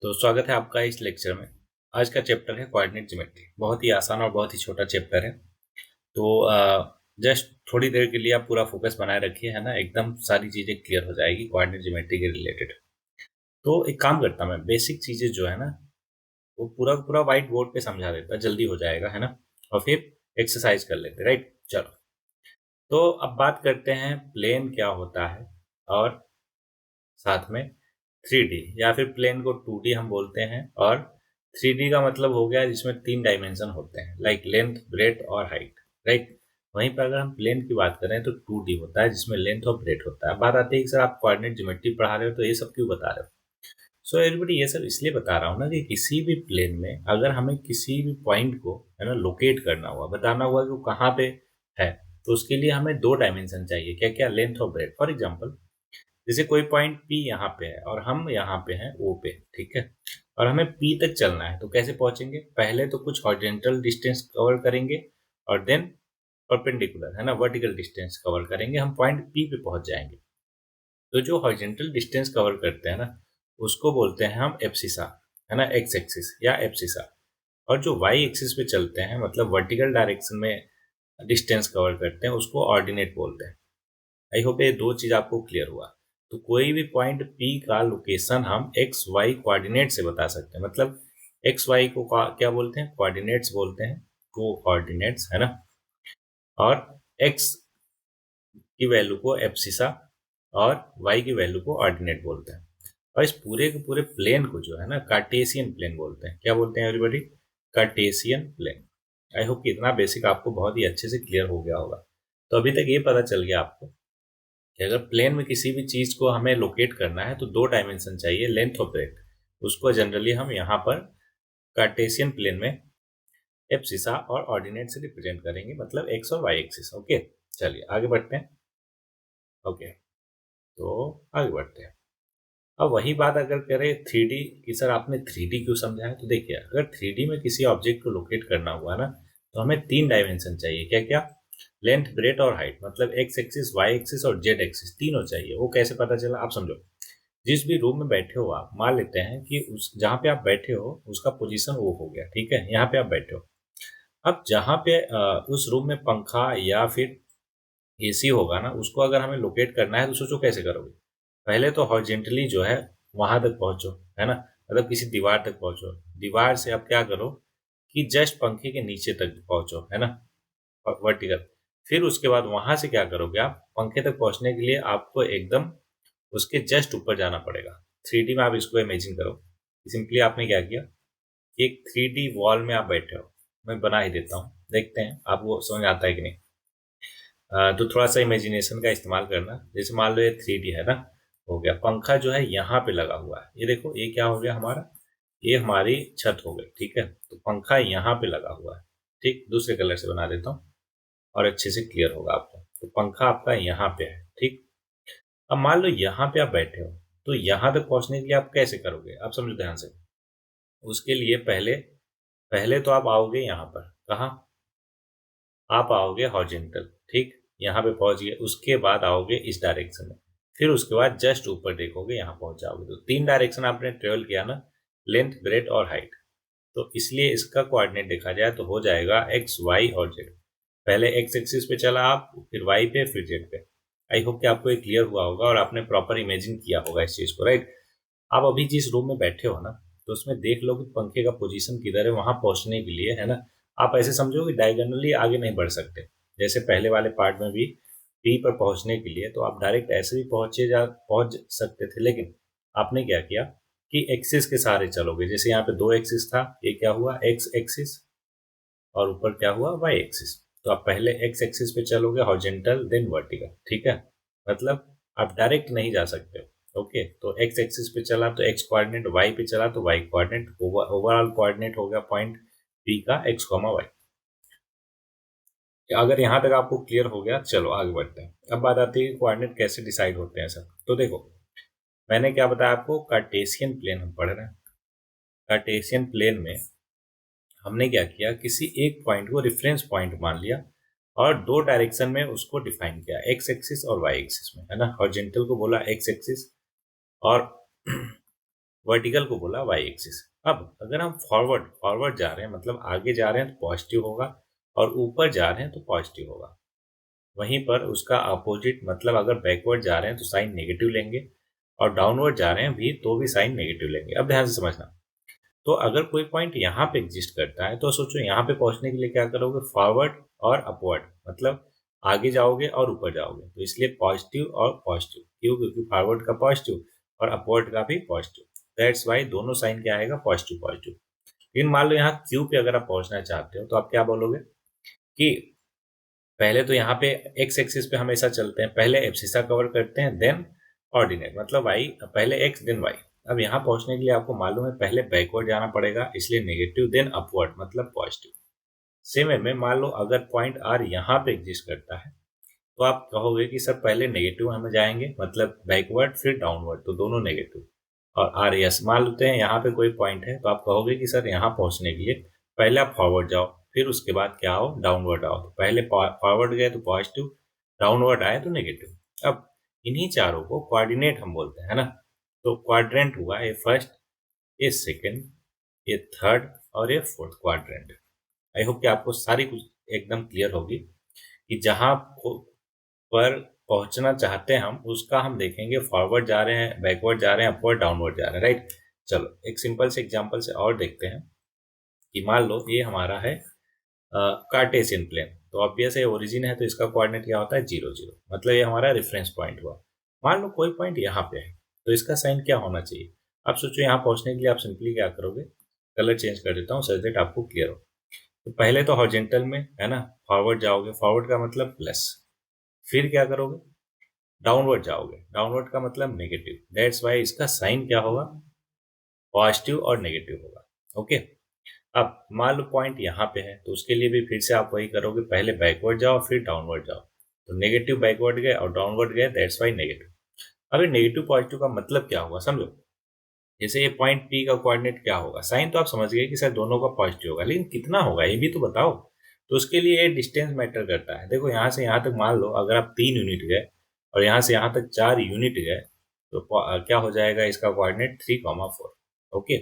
तो स्वागत है आपका इस लेक्चर में। आज का चैप्टर है कोऑर्डिनेट ज्योमेट्री। बहुत ही आसान और बहुत ही छोटा चैप्टर है। तो जस्ट थोड़ी देर के लिए आप पूरा फोकस बनाए रखिए, है ना। एकदम सारी चीज़ें क्लियर हो जाएगी कोऑर्डिनेट ज्योमेट्री के रिलेटेड। तो एक काम करता मैं, बेसिक चीज़ें जो है ना वो पूरा पूरा व्हाइट बोर्ड पे समझा देता, जल्दी हो जाएगा, है ना। और फिर एक्सरसाइज कर लेते, राइट। चलो, तो अब बात करते हैं प्लेन क्या होता है और साथ में 3D, या फिर प्लेन को 2D हम बोलते हैं। और 3D का मतलब हो गया जिसमें 3 डायमेंशन होते हैं, लाइक लेंथ, ब्रेथ और हाइट, राइट। वहीं पर अगर हम प्लेन की बात करें तो 2D होता है जिसमें लेंथ और ब्रेथ होता है। बात आती है कि सर आप कोऑर्डिनेट ज्योमेट्री पढ़ा रहे हो तो ये सब क्यों बता रहे हो। सो एवरीबॉडी, ये सब इसलिए बता रहा हूँ ना कि किसी भी प्लेन में अगर हमें किसी भी पॉइंट को, है ना, लोकेट करना हुआ, बताना हुआ कि वो कहाँ पे है, तो उसके लिए हमें 2 डायमेंशन चाहिए। क्या क्या? लेंथ और ब्रेथ। फॉर एग्जाम्पल, जैसे कोई पॉइंट P यहाँ पे है और हम यहाँ पे हैं O पे, ठीक है। और हमें P तक चलना है, तो कैसे पहुंचेंगे? पहले तो कुछ हॉरिजॉन्टल डिस्टेंस कवर करेंगे और देन परपेंडिकुलर, है ना, वर्टिकल डिस्टेंस कवर करेंगे, हम पॉइंट P पे पहुंच जाएंगे। तो जो हॉरिजॉन्टल डिस्टेंस कवर करते हैं ना, उसको बोलते हैं हम एब्सिसा, है ना, एक्स एक्सिस या एब्सिसा। और जो वाई एक्सिस पे चलते हैं, मतलब वर्टिकल डायरेक्शन में डिस्टेंस कवर करते हैं, उसको ऑर्डिनेट बोलते हैं। आई होप ये दो चीज आपको क्लियर हुआ। तो कोई भी पॉइंट P का लोकेशन हम एक्स वाई कोऑर्डिनेट से बता सकते हैं। मतलब एक्स वाई को क्या बोलते हैं? कोऑर्डिनेट्स बोलते हैं, कोऑर्डिनेट्स, है ना। और एक्स की वैल्यू को एब्सिसा और वाई की वैल्यू को ऑर्डिनेट बोलते हैं। और इस पूरे के पूरे प्लेन को जो है ना कार्टेशियन प्लेन बोलते हैं। क्या बोलते हैं everybody? Cartesian plane. I hope कि इतना बेसिक आपको बहुत ही अच्छे से क्लियर हो गया होगा। तो अभी तक ये पता चल गया आपको कि अगर प्लेन में किसी भी चीज को हमें लोकेट करना है तो 2 डायमेंशन चाहिए, लेंथ और ब्रेथ। उसको जनरली हम यहाँ पर कार्टेशियन प्लेन में एब्सिसा और ऑर्डिनेट से रिप्रेजेंट करेंगे, मतलब एक्स और वाई एक्सिस। ओके, चलिए आगे बढ़ते हैं। ओके, तो आगे बढ़ते हैं। अब वही बात अगर करें 3D की, सर आपने 3D क्यों समझाया? तो देखिए, अगर 3D में किसी ऑब्जेक्ट को लोकेट करना हुआ ना, तो हमें 3 डायमेंशन चाहिए। क्या क्या? लेंथ, ब्रेथ और हाइट, मतलब एक्स एक्सिस, वाई एक्सिस और जेड एक्सिस, तीनों चाहिए। वो कैसे पता चला? आप समझो। जिस भी रूम में बैठे हो आप, मान लेते हैं कि उस जहाँ पे आप बैठे हो उसका पोजीशन वो हो गया, ठीक है। यहाँ पे आप बैठे हो। अब जहाँ पे उस रूम में पंखा या फिर एसी होगा ना, उसको अगर हमें लोकेट करना है तो सोचो कैसे करोगे। पहले तो हॉरिजॉन्टली जो है वहां तक पहुंचो, है ना, मतलब किसी दीवार तक पहुंचो। दीवार से अब क्या करो कि जस्ट पंखे के नीचे तक पहुंचो, है ना, वर्टिकल। फिर उसके बाद वहां से क्या करोगे? आप पंखे तक पहुंचने के लिए आपको एकदम उसके जस्ट ऊपर जाना पड़ेगा। 3D में आप इसको इमेजिन करो। सिंपली आपने क्या किया कि एक 3D वॉल में आप बैठे हो। मैं बना ही देता हूँ, देखते हैं आपको समझ आता है कि नहीं। तो थोड़ा सा इमेजिनेशन का इस्तेमाल करना। जैसे मान लो ये 3D है ना, हो गया। पंखा जो है यहाँ पे लगा हुआ है, ये देखो, ये क्या हो गया हमारा? ये हमारी छत हो गई, ठीक है। तो पंखा यहाँ पे लगा हुआ है, ठीक। दूसरे कलर से बना देता हूँ और अच्छे से क्लियर होगा आपको। तो पंखा आपका यहाँ पे है, ठीक। अब मान लो यहाँ पे आप बैठे हो, तो यहाँ तक पहुंचने के लिए आप कैसे करोगे? आप समझो ध्यान से। उसके लिए पहले पहले तो आप आओगे यहाँ पर, कहाँ? आप आओगे हॉरिजॉन्टल, ठीक। यहाँ पे पहुंच गए, उसके बाद आओगे इस डायरेक्शन में। फिर उसके बाद जस्ट ऊपर देखोगे, यहाँ पहुंच जाओगे। तो 3 डायरेक्शन आपने ट्रेवल किया ना, लेंथ, ब्रेथ और हाइट। तो इसलिए इसका कोऑर्डिनेट देखा जाए तो हो जाएगा एक्स, वाई और जेड। पहले एक्स एक्सिस पे चला आप, फिर वाई पे, फिर जेड पे। आई होप कि आपको ये क्लियर हुआ होगा और आपने प्रॉपर इमेजिन किया होगा इस चीज को, राइट। आप अभी जिस रूम में बैठे हो ना, तो उसमें देख लो कि पंखे का पोजीशन किधर है। वहां पहुंचने के लिए, है ना, आप ऐसे समझो कि डायगोनली आगे नहीं बढ़ सकते। जैसे पहले वाले पार्ट में भी पी पर पहुंचने के लिए तो आप डायरेक्ट ऐसे भी पहुंच सकते थे, लेकिन आपने क्या किया कि एक्सिस के सहारे चलोगे। जैसे यहाँ पे 2 एक्सिस था, ये क्या हुआ? X axis. और ऊपर क्या हुआ? Y axis. तो आप पहले एक्स एक्सिस पे चलोगे हॉरिजॉन्टल, देन वर्टिकल, ठीक है। मतलब आप डायरेक्ट नहीं जा सकते हो। ओके, तो एक्स एक्सिस पे चला तो एक्स कोऑर्डिनेट, वाई पे चला तो वाई कोऑर्डिनेट, ओवरऑल कोऑर्डिनेट हो गया पॉइंट पी का एक्स कॉमा वाई। अगर यहाँ तक आपको क्लियर हो गया, चलो आगे बढ़ते हैं। अब बात आती है कोऑर्डिनेट कैसे डिसाइड होते हैं सर। तो देखो, मैंने क्या बताया आपको, कार्टेशियन प्लेन हम पढ़ रहे हैं। कार्टेशियन प्लेन में हमने क्या किया, किसी एक पॉइंट को रेफरेंस पॉइंट मान लिया और 2 डायरेक्शन में उसको डिफाइन किया, एक्स एक्सिस और वाई एक्सिस में, है ना। हॉरिजॉन्टल को बोला एक्स एक्सिस और वर्टिकल को बोला वाई एक्सिस। अब अगर हम फॉरवर्ड फॉरवर्ड जा रहे हैं मतलब आगे जा रहे हैं तो पॉजिटिव होगा, और ऊपर जा रहे हैं तो पॉजिटिव होगा। वहीं पर उसका अपोजिट मतलब अगर बैकवर्ड जा रहे हैं तो साइन नेगेटिव लेंगे, और डाउनवर्ड जा रहे हैं भी तो भी साइन नेगेटिव लेंगे। अब ध्यान से समझना, तो अगर कोई पॉइंट यहाँ पे एग्जिस्ट करता है तो सोचो यहाँ पे पहुंचने के लिए क्या करोगे, फॉरवर्ड और अपवर्ड, मतलब आगे जाओगे और ऊपर जाओगे, तो इसलिए पॉजिटिव और पॉजिटिव, क्यों, क्योंकि फॉरवर्ड का पॉजिटिव और अपवर्ड का भी पॉजिटिव, दैट्स वाई दोनों साइन क्या आएगा, पॉजिटिव पॉजिटिव। लेकिन मान लो यहाँ क्यू पे अगर आप पहुंचना चाहते हो तो आप क्या बोलोगे कि पहले तो यहाँ पे एक्स एक्सिस पे हमेशा चलते हैं, पहले एब्सिसा कवर करते हैं देन ऑर्डिनेट, मतलब वाई, पहले एक्स देन वाई। अब यहाँ पहुंचने के लिए आपको मालूम है पहले बैकवर्ड जाना पड़ेगा, इसलिए नेगेटिव देन अपवर्ड मतलब पॉजिटिव। सेम वे में मान लो अगर पॉइंट आर यहाँ पे एग्जिस्ट करता है तो आप कहोगे कि सर पहले नेगेटिव हमें जाएंगे मतलब बैकवर्ड फिर डाउनवर्ड, तो दोनों नेगेटिव। और आर एस मान लेते हैं यहाँ पे कोई पॉइंट है तो आप कहोगे कि सर यहाँ पहुंचने के लिए पहले आप फॉरवर्ड जाओ, फिर उसके बाद क्या आओ, डाउनवर्ड आओ। तो पहले फॉरवर्ड गए तो पॉजिटिव, डाउनवर्ड आए तो नेगेटिव। अब इन्हीं चारों को कोऑर्डिनेट हम बोलते हैं, है ना। तो क्वाड्रेंट हुआ ये फर्स्ट, ये सेकंड, ये थर्ड और ये फोर्थ क्वाड्रेंट। आई होप कि आपको सारी कुछ एकदम क्लियर होगी कि जहां पर पहुंचना चाहते हैं हम उसका हम देखेंगे, फॉरवर्ड जा रहे हैं, बैकवर्ड जा रहे हैं, अपवर्ड डाउनवर्ड जा रहे हैं, राइट। चलो एक सिंपल से एग्जांपल से और देखते हैं कि मान लो ये हमारा है कार्टेशियन प्लेन, तो ऑब्वियस है ओरिजिन है तो इसका कोऑर्डिनेट क्या होता है, 0 0, मतलब ये हमारा रेफरेंस पॉइंट हुआ। मान लो कोई पॉइंट यहाँ पे है तो इसका साइन क्या होना चाहिए। अब सोचो यहाँ पहुंचने के लिए आप सिंपली क्या करोगे, कलर चेंज कर देता हूँ सच दैट आपको क्लियर हो। तो पहले तो हॉरिजॉन्टल में है ना, फॉरवर्ड जाओगे, फॉरवर्ड का मतलब प्लस, फिर क्या करोगे, डाउनवर्ड जाओगे, डाउनवर्ड का मतलब नेगेटिव, दैट्स वाई इसका साइन क्या होगा, पॉजिटिव और नेगेटिव होगा। ओके। अब मान लो पॉइंट यहाँ पे है तो उसके लिए भी फिर से आप वही करोगे, पहले बैकवर्ड जाओ फिर डाउनवर्ड जाओ, तो नेगेटिव बैकवर्ड गए और डाउनवर्ड गए, दैट्स वाई नेगेटिव। अब नेगेटिव पॉजिटिव का मतलब क्या होगा समझो, जैसे ये पॉइंट पी का कोऑर्डिनेट क्या होगा, साइन तो आप समझ गए कि सर दोनों का पॉजिटिव होगा, लेकिन कितना होगा ये भी तो बताओ। तो उसके लिए ये डिस्टेंस मैटर करता है। देखो यहाँ से यहाँ तक मान लो अगर आप 3 यूनिट गए और यहाँ से यहाँ तक 4 यूनिट गए तो क्या हो जाएगा इसका कोऑर्डिनेट 3,4। ओके।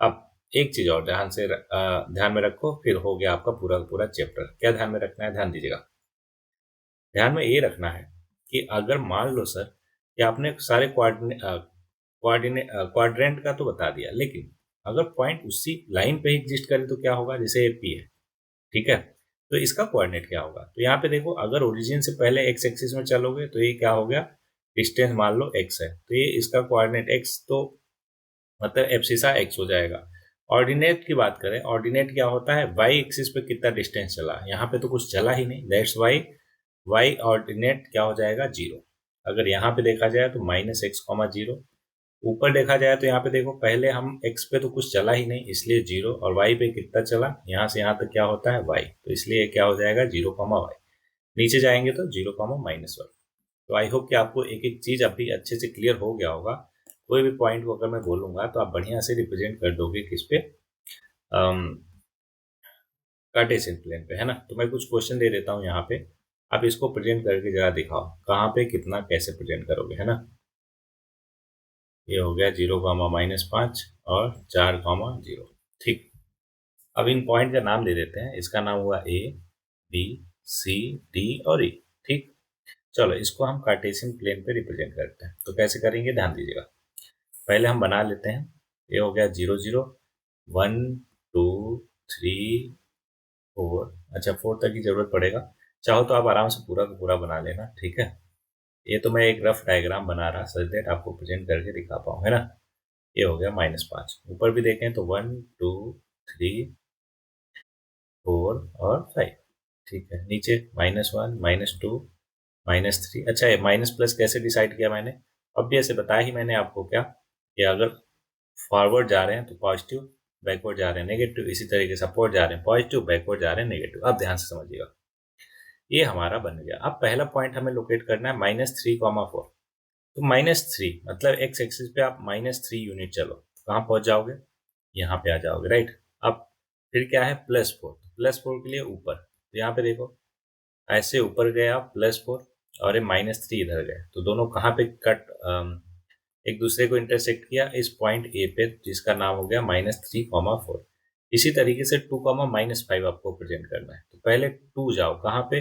अब एक चीज और ध्यान में रखो, फिर हो गया आपका पूरा पूरा चैप्टर। क्या ध्यान में रखना है, ध्यान दीजिएगा। ध्यान में ये रखना है कि अगर मान लो सर कि आपने सारे क्वाड्रेंट का तो बता दिया, लेकिन अगर पॉइंट उसी लाइन पे एग्जिस्ट करे तो क्या होगा, जैसे ए पी है, ठीक है, तो इसका कोऑर्डिनेट क्या होगा। तो यहाँ पे देखो अगर ओरिजिन से पहले एक्स एक्सिस में चलोगे तो ये क्या हो गया, डिस्टेंस मान लो एक्स है तो ये इसका कोऑर्डिनेट एक्स, तो मतलब एब्सिसा एक्स हो जाएगा। ऑर्डिनेट की बात करें, ऑर्डिनेट क्या होता है, वाई एक्सिस पे कितना डिस्टेंस चला, यहाँ पे तो कुछ चला ही नहीं, दैट्स वाई वाई ऑर्डिनेट क्या हो जाएगा, 0। अगर यहाँ पे देखा जाए तो -x,0। ऊपर देखा जाए तो यहाँ पे देखो पहले हम x पे तो कुछ चला ही नहीं इसलिए 0, और y पे कितना चला, यहाँ से यहाँ तक क्या होता है y, तो इसलिए क्या हो जाएगा 0,y। नीचे जाएंगे तो 0,-1। तो आई होप कि आपको एक एक चीज अभी अच्छे से क्लियर हो गया होगा। कोई भी पॉइंट को अगर मैं बोलूंगा तो आप बढ़िया से रिप्रेजेंट कर दोगे किस पे, कार्टेशियन प्लेन पे, है ना। तो मैं कुछ क्वेश्चन दे देता हूँ यहाँ पे, आप इसको प्रेजेंट करके जरा दिखाओ कहाँ पे कितना कैसे प्रेजेंट करोगे, है ना। ये हो गया 0,-5 और 4,0। ठीक। अब इन पॉइंट का नाम दे देते हैं, इसका नाम हुआ ए, बी, सी, डी और ई। ठीक। चलो इसको हम कार्टेशियन प्लेन पे रिप्रेजेंट करते हैं, तो कैसे करेंगे ध्यान दीजिएगा। पहले हम बना लेते हैं, ये हो गया 0 0, 1 2 3 4, अच्छा 4 तक की जरूरत पड़ेगा, चाहो तो आप आराम से पूरा का पूरा बना लेना, ठीक है। ये तो मैं एक रफ डायग्राम बना रहा सच दैट आपको प्रेजेंट करके दिखा पाऊँ, है ना। ये हो गया -5। ऊपर भी देखें तो 1 2 3 4 और 5, ठीक है। नीचे -1 -2 -3, अच्छा ये माइनस प्लस कैसे डिसाइड किया मैंने, अब भी ऐसे बताया ही मैंने आपको क्या, कि अगर फॉरवर्ड जा रहे हैं तो पॉजिटिव, बैकवर्ड जा रहे हैं नेगेटिव, इसी तरीके से अपवर्ड जा रहे हैं पॉजिटिव, बैकवर्ड जा रहे हैं नेगेटिव। अब ध्यान से समझिएगा, ये हमारा बन गया। अब पहला पॉइंट हमें लोकेट करना है -3,4। तो -3 मतलब एक्स एक्सिस पे आप -3 यूनिट चलो, कहाँ पहुंच जाओगे, यहाँ पे आ जाओगे, राइट। अब फिर क्या है, +4, +4 के लिए ऊपर, तो यहाँ पे देखो ऐसे ऊपर गए आप +4 और ये -3 इधर गए, तो दोनों कहाँ पे कट एक दूसरे को इंटरसेक्ट किया इस पॉइंट ए पे, जिसका नाम हो गया -3, 4। इसी तरीके से 2, -5 आपको प्रेजेंट करना है। तो पहले 2 जाओ कहाँ पे,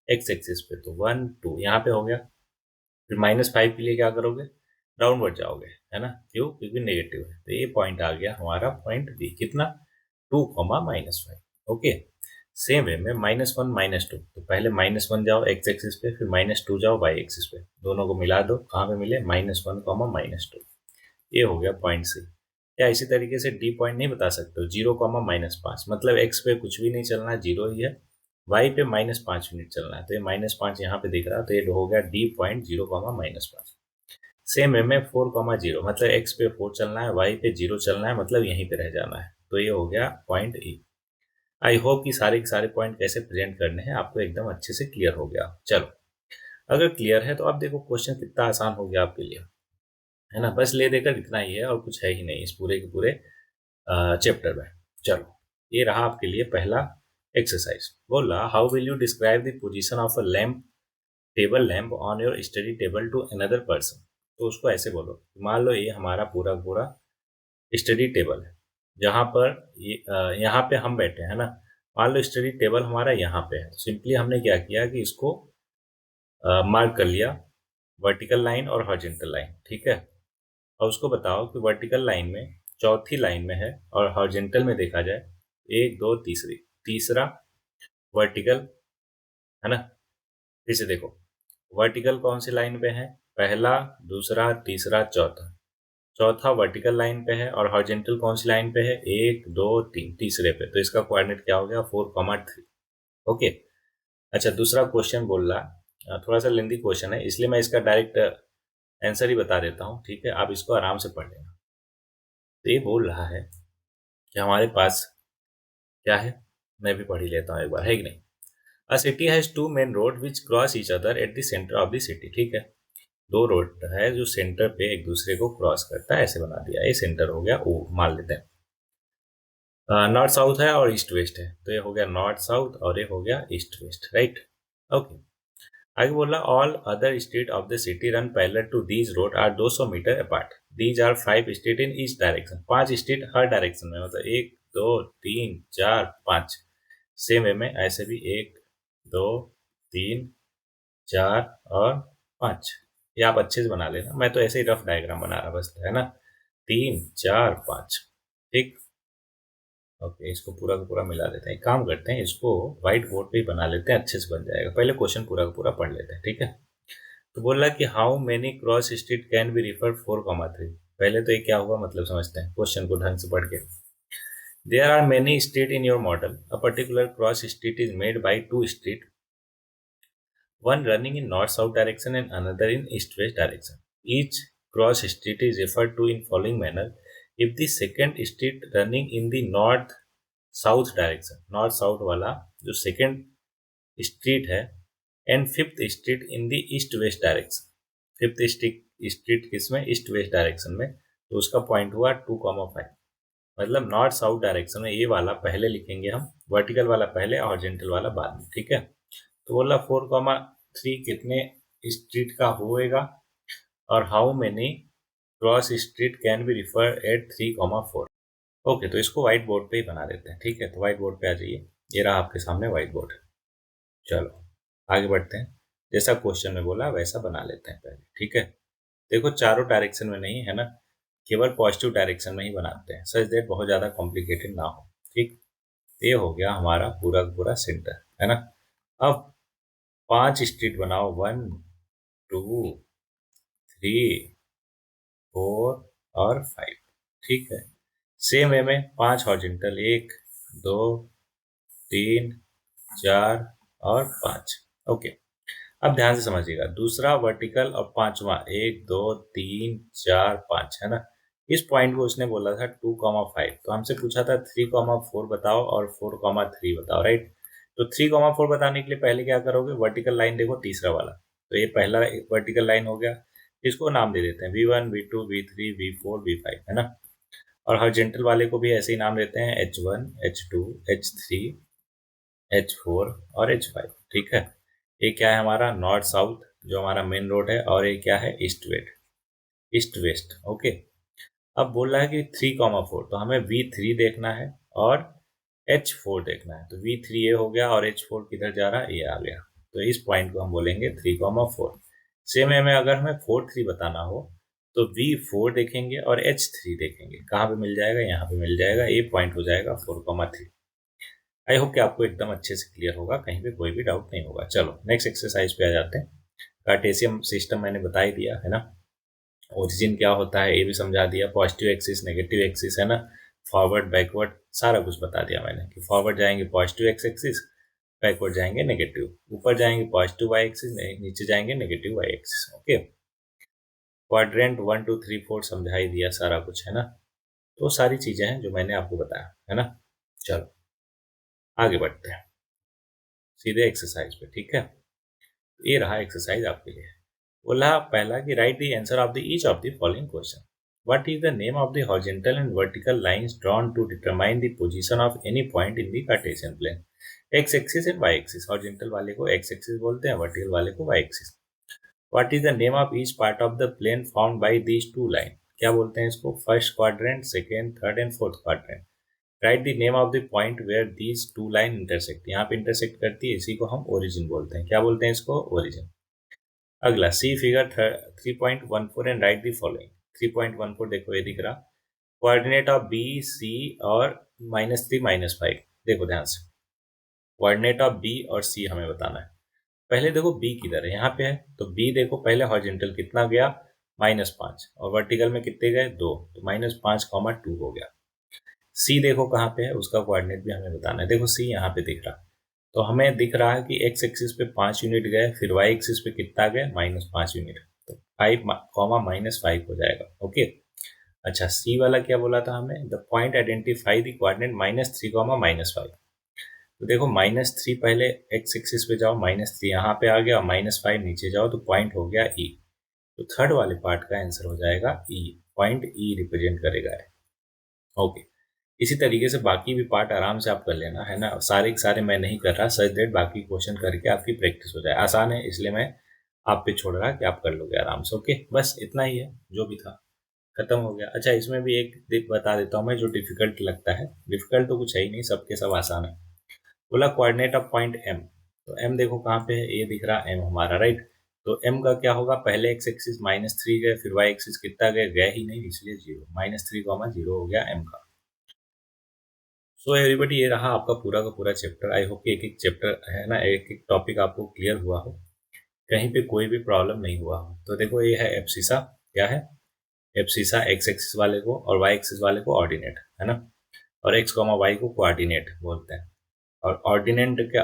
एक्स एक्सिस पे, तो 1 2 यहाँ पे हो गया। फिर -5 के लिए क्या करोगे, डाउनवर्ड जाओगे, है ना, क्यों, क्योंकि नेगेटिव है। तो ये पॉइंट आ गया हमारा पॉइंट बी, कितना, 2, -5। ओके। सेम वे में -1 -2, तो पहले -1 जाओ एक्स एक्सिस पे, फिर -2 जाओ वाई एक्सिस पे, दोनों को मिला दो, कहाँ पे मिले, -1, -2। ये हो गया पॉइंट सी। या इसी तरीके से डी पॉइंट नहीं बता सकते हो, 0, -5, मतलब एक्स पे कुछ भी नहीं चलना है, 0 ही है, वाई पे -5 यूनिट चलना है, तो ये -5 यहाँ पे दिख रहा है, तो ये हो गया डी पॉइंट 0, -5। सेम वे में 4, 0, मतलब एक्स पे 4 चलना है, वाई पे 0 चलना है, मतलब यहीं पे रह जाना है, तो ये हो गया पॉइंट ई। आई होप कि सारे के सारे पॉइंट कैसे प्रेजेंट करने हैं आपको एकदम अच्छे से क्लियर हो गया। चलो, अगर क्लियर है तो आप देखो क्वेश्चन कितना आसान हो गया आपके लिए, है ना, बस ले देकर इतना ही है और कुछ है ही नहीं इस पूरे के पूरे चैप्टर में। चलो, ये रहा आपके लिए पहला एक्सरसाइज। बोला, how will you describe the position of a lamp, table lamp on your study table to another person. तो उसको ऐसे बोलो, मान लो ये हमारा पूरा पूरा स्टडी टेबल है, जहाँ पर यहाँ पे हम बैठे हैं ना, मान लो स्टडी टेबल हमारा यहाँ पे है, तो सिंपली हमने क्या किया कि इसको मार्क कर लिया, वर्टिकल लाइन और हॉरिजॉन्टल लाइन, ठीक है। और उसको बताओ कि वर्टिकल लाइन में चौथी लाइन में है और हॉरिजॉन्टल में देखा जाए 1 2 तीसरी, तीसरा वर्टिकल, है ना। फिर से देखो, वर्टिकल कौन सी लाइन पे है, पहला, दूसरा, तीसरा, चौथा, चौथा वर्टिकल लाइन पे है, और हॉरिजॉन्टल कौन सी लाइन पे है, 1 2 3, तीसरे पे, तो इसका कोऑर्डिनेट क्या हो गया, 4, 3। ओके। अच्छा, दूसरा क्वेश्चन बोल रहा, थोड़ा सा लेंदी क्वेश्चन है, इसलिए मैं इसका डायरेक्ट आंसर ही बता देता हूँ, ठीक है, आप इसको आराम से पढ़ लेना। तो ये बोल रहा है कि हमारे पास क्या है, मैं भी पढ़ ही लेता हूँ एक बार, है कि नहीं। अ city has 2 main road which cross each other at the centre of the city, ठीक है। दो रोड है जो सेंटर पे एक दूसरे को क्रॉस करता है, ऐसे बना दिया, ये सेंटर हो गया ओ, मान लेते हैं। नॉर्थ साउथ है और ईस्ट वेस्ट है, तो ये हो गया नॉर्थ साउथ और ये हो गया ईस्ट वेस्ट, राइट। ओके। आगे बोला, all other street of the city run parallel to these road are 200 metre apart, these are 5 street in each direction, 5 street हर डायरेक्शन में, मतलब 1 2 3 4 5। सेम वे में ऐसे भी 1 2 3 4 और 5, ये आप अच्छे से बना लेना, मैं तो ऐसे ही रफ डायग्राम बना रहा बस, है ना, 3 4 5, ठीक। ओके, इसको पूरा का पूरा मिला लेते हैं, एक काम करते हैं, इसको व्हाइट बोर्ड पे ही बना लेते हैं, अच्छे से बन जाएगा। पहले क्वेश्चन पूरा का पूरा पढ़ लेते हैं, ठीक है। तो बोल रहा है कि how many cross street can be refer 4, 3। पहले तो ये क्या हुआ मतलब समझते हैं क्वेश्चन को ढंग से पढ़ के। There are many street in your model, a particular cross street is made by 2 street, one running in north-south direction and another in east-west direction. Each cross street is referred to in following manner. If the second street running in the north-south direction, north-south वाला जो second street है, and fifth street in the east-west direction, fifth street किसमें, east-west direction में, तो उसका point हुआ 2, 5। मतलब north south direction में ये वाला पहले लिखेंगे हम, वर्टिकल वाला पहले और हॉरिजॉन्टल वाला बाद में, ठीक है। तो बोला 4, 3 कितने स्ट्रीट का होएगा, और how many cross street can be refer at 3, 4। Okay, तो इसको व्हाइट बोर्ड पे ही बना देते हैं, ठीक है। तो व्हाइट बोर्ड पे आ जाइए, ये रहा आपके सामने व्हाइट बोर्ड। चलो आगे बढ़ते हैं, जैसा क्वेश्चन में बोला वैसा बना लेते हैं पहले, ठीक है। देखो, चारों डायरेक्शन में नहीं है ना, केवल पॉजिटिव डायरेक्शन में ही बनाते हैं, सच दैट बहुत ज़्यादा कॉम्प्लिकेटेड ना हो, ठीक। ये हो गया हमारा पूरा पूरा सेंटर, है ना। अब 5 स्ट्रीट बनाओ, 1 2 3 4 और 5, ठीक है। सेम वे में 5 हॉरिजॉन्टल, 1 2 3 4 और 5। ओके। अब ध्यान से समझिएगा, दूसरा वर्टिकल और पांचवा, 1 2 3 4 5, है ना। इस पॉइंट को उसने बोला था 2, 5, तो हमसे पूछा था 3, 4 बताओ और 4, 3 बताओ, राइट। तो 3, 4 बताने के लिए पहले क्या करोगे, वर्टिकल लाइन देखो तीसरा वाला, तो ये पहला वर्टिकल लाइन हो गया, इसको नाम दे देते हैं V1 V2 V3 V4 V5, है ना। और हॉरिजॉन्टल वाले को भी ऐसे ही नाम देते हैं, H1 H2 H3 H4 और H5, ठीक है। ये क्या है हमारा नॉर्थ साउथ जो हमारा मेन रोड है, और ये क्या है east west. East west. Okay, अब बोल रहा है कि 3,4, तो हमें V3 देखना है और H4 देखना है। तो V3 ये हो गया और H4 किधर जा रहा है, ये आ गया। तो इस पॉइंट को हम बोलेंगे 3,4। सेम है में अगर हमें 4,3 बताना हो तो V4 देखेंगे और H3 देखेंगे। कहाँ पे मिल जाएगा, यहाँ पे मिल जाएगा। ये पॉइंट हो जाएगा 4,3। आई होप कि आपको एकदम अच्छे से क्लियर होगा, कहीं पे कोई भी डाउट नहीं होगा। चलो नेक्स्ट एक्सरसाइज पे आ जाते हैं। कार्टेशियन सिस्टम मैंने बता ही दिया है ना, ओरिजिन क्या होता है ये भी समझा दिया, पॉजिटिव एक्सिस नेगेटिव एक्सिस है ना, फॉरवर्ड बैकवर्ड सारा कुछ बता दिया मैंने कि फॉरवर्ड जाएंगे पॉजिटिव एक्स एक्सिस, बैकवर्ड जाएंगे नेगेटिव, ऊपर जाएंगे पॉजिटिव वाई एक्सिस, नीचे जाएंगे negative y axis. Okay, quadrant 1 2 3 4 समझा ही दिया सारा कुछ है ना। तो सारी चीजें हैं जो मैंने आपको बताया है ना। चलो आगे बढ़ते हैं सीधे एक्सरसाइज पे, ठीक है। ये रहा एक्सरसाइज आपके लिए। बोला पहला कि right the answer of the each of the following question. What is the name of the horizontal and vertical lines drawn to determine the position of any point in the Cartesian plane? X axis and Y axis. Horizontal वाले को X axis बोलते हैं, vertical वाले को Y axis. What is the name of each part of the plane formed by these two lines? क्या बोलते हैं इसको, first quadrant, second, third and fourth quadrant. Right the name of the point where these two line intersect. यहाँ पे intersect करती है, इसी को हम ओरिजिन बोलते हैं। क्या बोलते हैं इसको, ओरिजिन। अगला see figure 3.14 and write the following. 3.14 देखो ये दिख रहा, कोऑर्डिनेट ऑफ बी सी और -3 -5। देखो ध्यान से, कोऑर्डिनेट ऑफ बी और सी हमें बताना है। पहले देखो बी किधर है, यहाँ पे है, तो बी देखो पहले हॉरिजॉन्टल कितना गया, -5, और वर्टिकल में कितने गए, 2, तो -5, 2 हो गया। सी देखो कहाँ पे है, उसका कोऑर्डिनेट भी हमें बताना है। देखो सी यहाँ पे दिख रहा, तो हमें दिख रहा है कि एक्स एक्सिस पे 5 यूनिट गए, फिर वाई एक्सिस पे कितना गए, -5 यूनिट, तो 5, -5 हो जाएगा। ओके, अच्छा सी वाला क्या बोला था हमें, the point identify the coordinate -3, -5। तो देखो -3 पहले एक्स एक्सिस पे जाओ, -3 यहाँ पे आ गया, और -5 नीचे जाओ, तो पॉइंट हो गया ई। तो थर्ड वाले पार्ट का आंसर हो जाएगा ई, पॉइंट ई रिप्रेजेंट करेगा। ओके, इसी तरीके से बाकी भी पार्ट आराम से आप कर लेना है ना, सारे के सारे मैं नहीं कर रहा, सच दैट बाकी क्वेश्चन करके आपकी प्रैक्टिस हो जाए। आसान है इसलिए मैं आप पे छोड़ रहा कि आप कर लोगे आराम से। ओके, बस इतना ही है, जो भी था खत्म हो गया। अच्छा इसमें भी एक बता देता हूँ मैं, जो डिफिकल्ट लगता है, डिफिकल्ट तो कुछ है ही नहीं, सबके सब आसान है। बोला कोऑर्डिनेट ऑफ पॉइंट एम, तो एम देखो कहाँ पे है, ये दिख रहा एम हमारा, राइट। तो एम का क्या होगा, पहले एक्स एक्सिस -3 गए, फिर वाई एक्सिस कितना गए ही नहीं, इसलिए 0, -3, 0 हो गया एम का। सो एवरीबडी, ये रहा आपका पूरा का पूरा चैप्टर। आई होप कि एक एक चैप्टर है ना, एक एक टॉपिक आपको क्लियर हुआ हो, कहीं पे कोई भी प्रॉब्लम नहीं हुआ हो। तो देखो ये है एब्सिसा, क्या है, एब्सिसा एक्स एक्सिस वाले को और वाई एक्सिस वाले को ऑर्डिनेट है ना, और एक्स कॉमा वाई को कोऑर्डिनेट बोलते हैं। और ऑर्डिनेट क्या,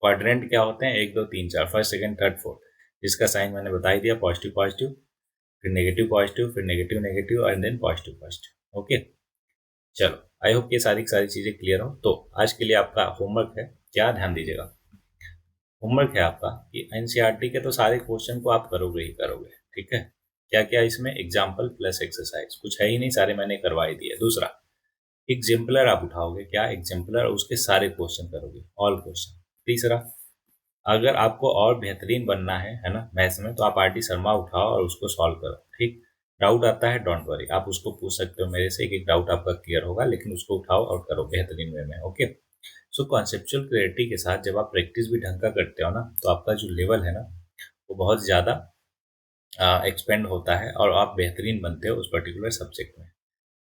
क्वाड्रेंट क्या होते हैं, 1 2 3 4, फर्स्ट सेकंड थर्ड फोर्थ, जिसका साइन मैंने बता ही दिया, पॉजिटिव पॉजिटिव, फिर नेगेटिव पॉजिटिव, फिर negative negative, and then positive positive. Okay, चलो आई होप ये सारी सारी चीजें क्लियर हो। तो आज के लिए आपका होमवर्क है, क्या ध्यान दीजिएगा, होमवर्क है आपका कि एनसीईआरटी के तो सारे क्वेश्चन को आप करोगे ही करोगे, ठीक है। क्या क्या इसमें, एग्जाम्पल प्लस एक्सरसाइज, कुछ है ही नहीं, सारे मैंने करवा ही दिए। दूसरा, एग्जाम्पलर आप उठाओगे, क्या एग्जाम्पलर, उसके सारे क्वेश्चन करोगे, ऑल क्वेश्चन। तीसरा, अगर आपको और बेहतरीन बनना है ना मैथ्स में, तो आप आरटी शर्मा उठाओ और उसको सॉल्व करो, ठीक। डाउट आता है, डोंट वरी, आप उसको पूछ सकते हो मेरे से, एक डाउट आपका क्लियर होगा, लेकिन उसको उठाओ और करो बेहतरीन वे में। ओके, सो कॉन्सेप्चुअल क्लैरिटी के साथ जब आप प्रैक्टिस भी ढंग का करते हो ना, तो आपका जो लेवल है ना, वो बहुत ज़्यादा एक्सपेंड होता है और आप बेहतरीन बनते हो उस पर्टिकुलर सब्जेक्ट में।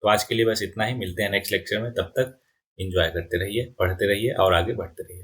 तो आज के लिए बस इतना ही, मिलते हैं नेक्स्ट लेक्चर में, तब तक एंजॉय करते रहिए, पढ़ते रहिए और आगे बढ़ते रहिए।